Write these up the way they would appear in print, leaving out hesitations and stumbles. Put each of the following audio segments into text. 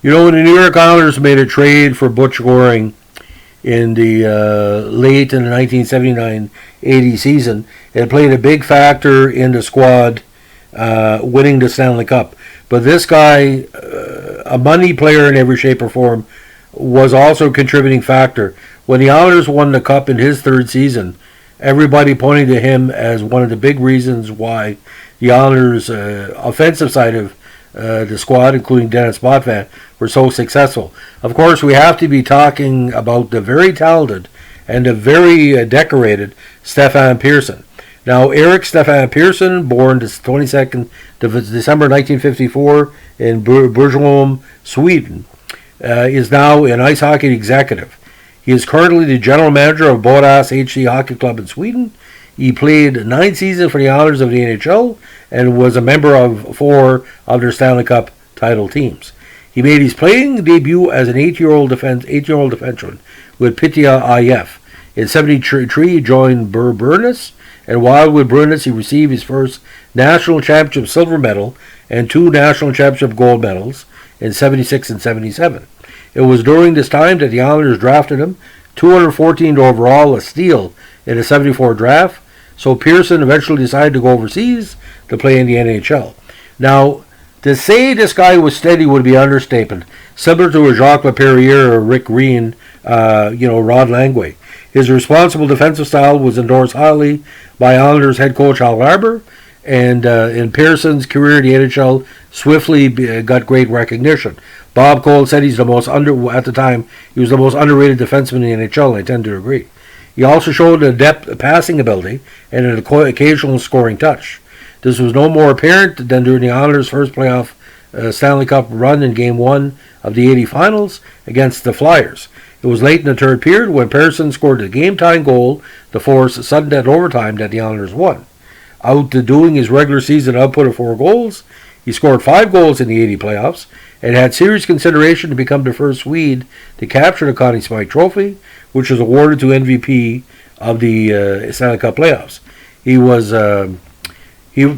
The New York Islanders made a trade for Butch Goring in the late in the 1979-80 season. It played a big factor in the squad winning the Stanley Cup. But this guy, a money player in every shape or form, was also a contributing factor. When the Islanders won the Cup in his third season, everybody pointed to him as one of the big reasons why the Islanders' offensive side of the squad, including Dennis Potvin, were so successful. Of course, we have to be talking about the very talented and the very decorated Stefan Persson. Now, Eric Stefan Persson, born the 22nd of December 1954 in Borgholm, Sweden, is now an ice hockey executive. He is currently the general manager of Borås HC Hockey Club in Sweden. He played 9 seasons for the Islanders of the NHL and was a member of 4 of their Stanley Cup title teams. He made his playing debut as an 8-year-old defenseman with Pitya IF. In 1973, he joined Brynäs, and while with Brynäs, he received his first national championship silver medal and 2 national championship gold medals in 1976 and 1977. It was during this time that the Islanders drafted him 214th overall, a steal in the 1974 draft. So Persson eventually decided to go overseas to play in the NHL. Now, to say this guy was steady would be understatement, similar to a Jacques Laperriere or Rick Green, Rod Langway. His responsible defensive style was endorsed highly by Islanders head coach Al Arbour, and in Persson's career in the NHL swiftly got great recognition. Bob Cole said at the time, he was the most underrated defenseman in the NHL, and I tend to agree. He also showed a depth passing ability and an occasional scoring touch. This was no more apparent than during the Islanders' first playoff Stanley Cup run in Game 1 of the 80 Finals against the Flyers. It was late in the third period when Persson scored a game-tying goal to force sudden death overtime that the Islanders won. Outdoing his regular season output of 4 goals, he scored 5 goals in the 80 playoffs and had serious consideration to become the first Swede to capture the Conn Smythe Trophy, which was awarded to MVP of the Stanley Cup playoffs.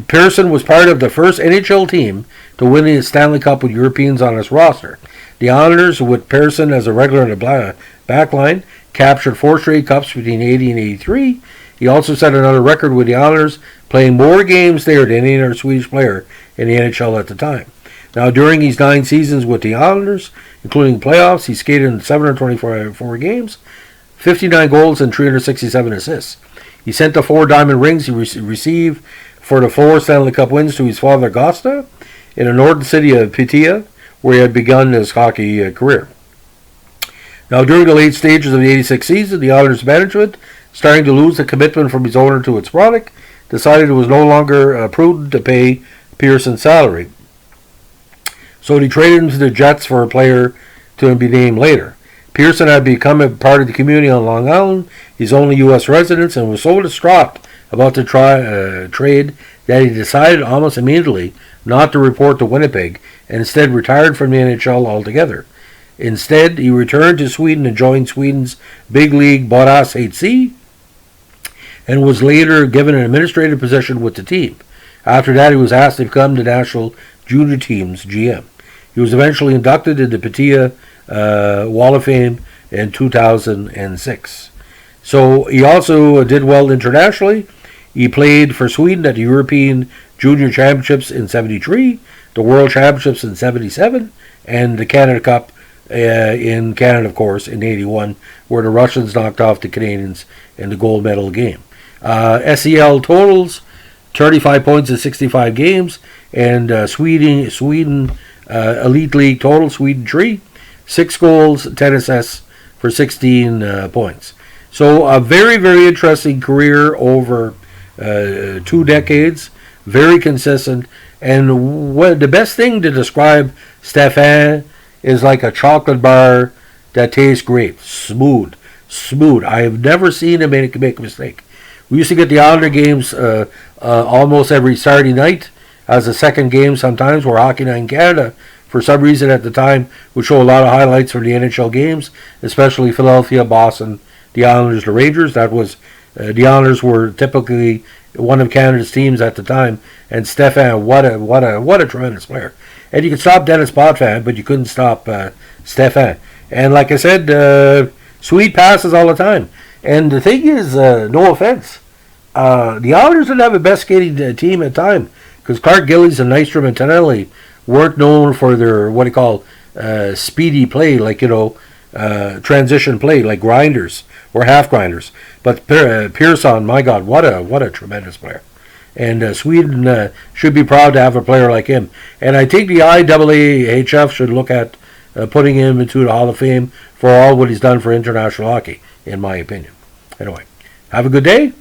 Persson was part of the first NHL team to win the Stanley Cup with Europeans on its roster. The Islanders, with Persson as a regular in the backline, captured 4 straight cups between 80 and 83. He also set another record with the Islanders, playing more games there than any other Swedish player in the NHL at the time. Now, during his 9 seasons with the Islanders, including playoffs, he skated in 724 games, 59 goals, and 367 assists. He sent the 4 diamond rings he received for the 4 Stanley Cup wins to his father, Gosta, in the northern city of Pitya, where he had begun his hockey career. Now, during the late stages of the 86 season, the Islanders management, starting to lose the commitment from his owner to its product, decided it was no longer prudent to pay Persson's salary. So they traded him to the Jets for a player to be named later. Persson had become a part of the community on Long Island, his only U.S. residence, and was so distraught about the trade that he decided almost immediately not to report to Winnipeg and instead retired from the NHL altogether. Instead, he returned to Sweden and joined Sweden's big league Borås HC and was later given an administrative position with the team. After that, he was asked to become the national junior team's GM. He was eventually inducted into the Pitya Wall of Fame in 2006. So he also did well internationally. He played for Sweden at the European Junior Championships in 1973, the World Championships in 1977, and the Canada Cup in Canada, of course, in 1981, where the Russians knocked off the Canadians in the gold medal game. SEL totals, 35 points in 65 games, and Sweden Elite League total, Sweden 3, 6 goals, 10 assists for 16 points. So a very, very interesting career over 2 decades, very consistent, and the best thing to describe Stefan is like a chocolate bar that tastes great, smooth. I have never seen him make a mistake. We used to get the Islander games almost every Saturday night as a second game sometimes, where Hockey Night in Canada, for some reason at the time, would show a lot of highlights from the NHL games, especially Philadelphia, Boston, the Islanders, the Rangers. That was the Islanders were typically one of Canada's teams at the time, and Stefan, what a tremendous player. And you could stop Dennis Potvin, but you couldn't stop Stefan. And like I said, Swede passes all the time. And the thing is, no offense, the Islanders didn't have a best skating team at the time because Clark Gillies and Nystrom and Tonelli weren't known for their what do you call speedy play, like transition play, like grinders or half grinders. But Persson, my God, what a tremendous player. And Sweden should be proud to have a player like him. And I think the IAAHF should look at putting him into the Hall of Fame for all what he's done for international hockey, in my opinion. Anyway, have a good day.